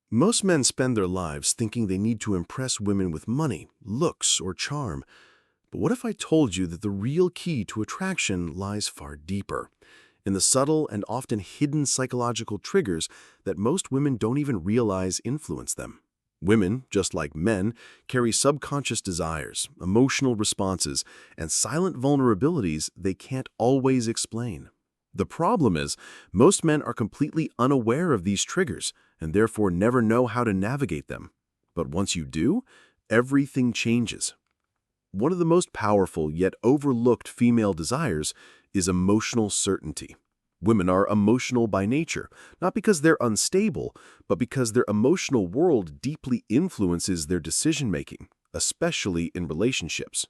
Most men spend their lives thinking they need to impress women with money, looks, or charm. But what if I told you that the real key to attraction lies far deeper, in the subtle and often hidden psychological triggers that most women don't even realize influence them? Women, just like men, carry subconscious desires, emotional responses, and silent vulnerabilities they can't always explain. The problem is, most men are completely unaware of these triggers and therefore never know how to navigate them. But once you do, everything changes. One of the most powerful yet overlooked female desires is emotional certainty. Women are emotional by nature, not because they're unstable, but because their emotional world deeply influences their decision-making, especially in relationships.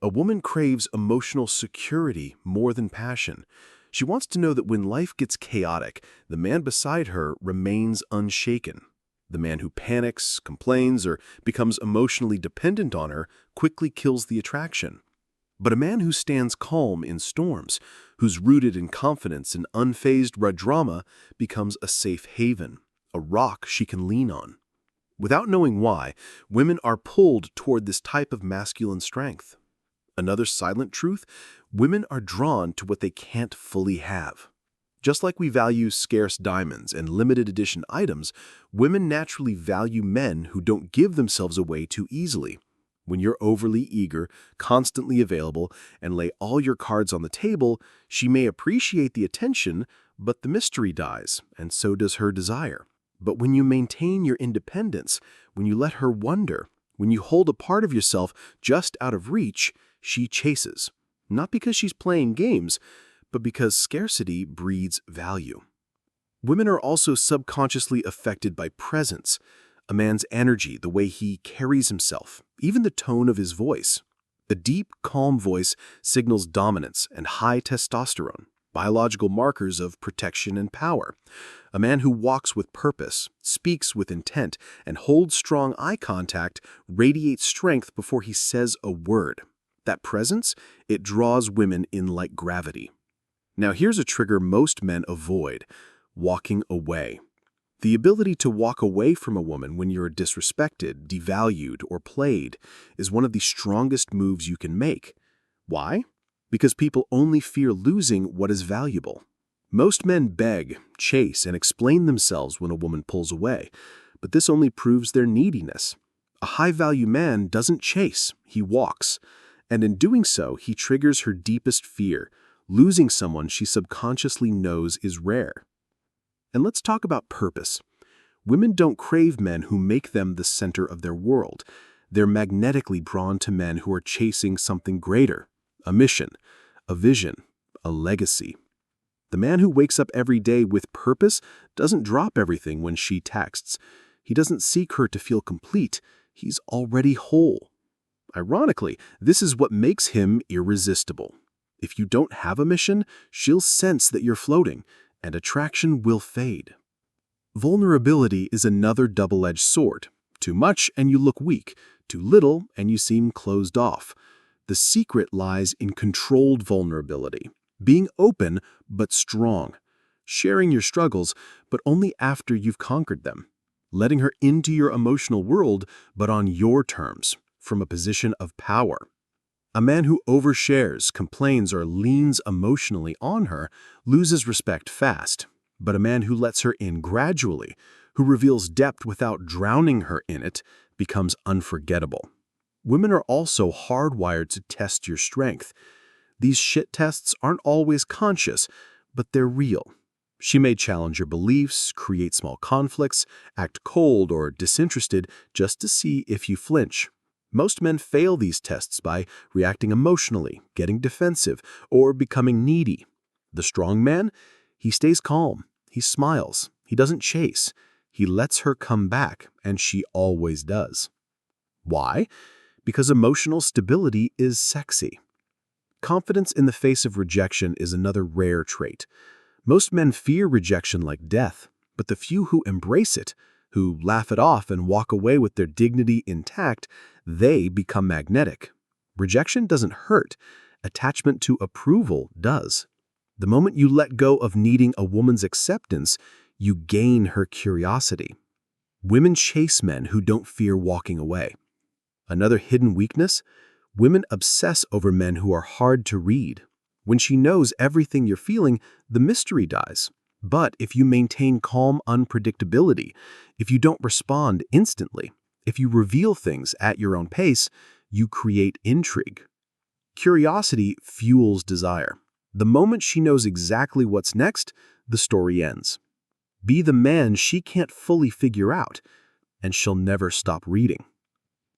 A woman craves emotional security more than passion. She wants to know that when life gets chaotic, the man beside her remains unshaken. The man who panics, complains, or becomes emotionally dependent on her quickly kills the attraction. But a man who stands calm in storms, who's rooted in confidence and unfazed by drama, becomes a safe haven, a rock she can lean on. Without knowing why, women are pulled toward this type of masculine strength. Another silent truth, women are drawn to what they can't fully have. Just like we value scarce diamonds and limited edition items, women naturally value men who don't give themselves away too easily. When you're overly eager, constantly available, and lay all your cards on the table, she may appreciate the attention, but the mystery dies, and so does her desire. But when you maintain your independence, when you let her wonder, when you hold a part of yourself just out of reach, she chases. Not because she's playing games, but because scarcity breeds value. Women are also subconsciously affected by presence, a man's energy, the way he carries himself, even the tone of his voice. The deep, calm voice signals dominance and high testosterone, biological markers of protection and power. A man who walks with purpose, speaks with intent, and holds strong eye contact radiates strength before he says a word. That presence, it draws women in like gravity. Now here's a trigger most men avoid: walking away. The ability to walk away from a woman when you're disrespected, devalued, or played is one of the strongest moves you can make. Why? Because people only fear losing what is valuable. Most men beg, chase, and explain themselves when a woman pulls away, but this only proves their neediness. A high-value man doesn't chase, he walks. And in doing so, he triggers her deepest fear, losing someone she subconsciously knows is rare. And let's talk about purpose. Women don't crave men who make them the center of their world. They're magnetically drawn to men who are chasing something greater, a mission, a vision, a legacy. The man who wakes up every day with purpose doesn't drop everything when she texts. He doesn't seek her to feel complete. He's already whole. Ironically, this is what makes him irresistible. If you don't have a mission, she'll sense that you're floating, and attraction will fade. Vulnerability is another double-edged sword. Too much and you look weak, too little and you seem closed off. The secret lies in controlled vulnerability, being open but strong, sharing your struggles but only after you've conquered them, letting her into your emotional world but on your terms, from a position of power. A man who overshares, complains, or leans emotionally on her loses respect fast, but a man who lets her in gradually, who reveals depth without drowning her in it, becomes unforgettable. Women are also hardwired to test your strength. These shit tests aren't always conscious, but they're real. She may challenge your beliefs, create small conflicts, act cold or disinterested just to see if you flinch. Most men fail these tests by reacting emotionally, getting defensive, or becoming needy. The strong man, he stays calm, he smiles, he doesn't chase, he lets her come back, and she always does. Why? Because emotional stability is sexy. Confidence in the face of rejection is another rare trait. Most men fear rejection like death, but the few who embrace it, who laugh it off and walk away with their dignity intact, they become magnetic. Rejection doesn't hurt. Attachment to approval does. The moment you let go of needing a woman's acceptance, you gain her curiosity. Women chase men who don't fear walking away. Another hidden weakness? Women obsess over men who are hard to read. When she knows everything you're feeling, the mystery dies. But if you maintain calm unpredictability, if you don't respond instantly, if you reveal things at your own pace, you create intrigue. Curiosity fuels desire. The moment she knows exactly what's next, the story ends. Be the man she can't fully figure out, and she'll never stop reading.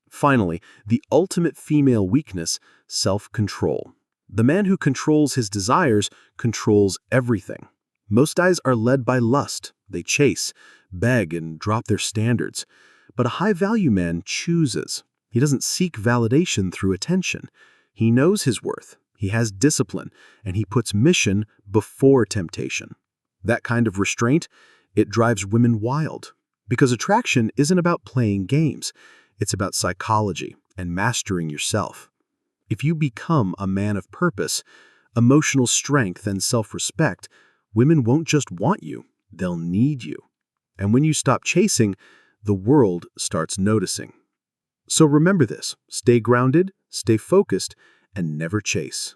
Finally, the ultimate female weakness, self-control. The man who controls his desires controls everything. Most guys are led by lust. They chase, beg, and drop their standards. But a high-value man chooses. He doesn't seek validation through attention. He knows his worth. He has discipline, and he puts mission before temptation. That kind of restraint, it drives women wild. Because attraction isn't about playing games. It's about psychology and mastering yourself. If you become a man of purpose, emotional strength, and self-respect, women won't just want you, they'll need you. And when you stop chasing, the world starts noticing. So remember this: stay grounded, stay focused, and never chase.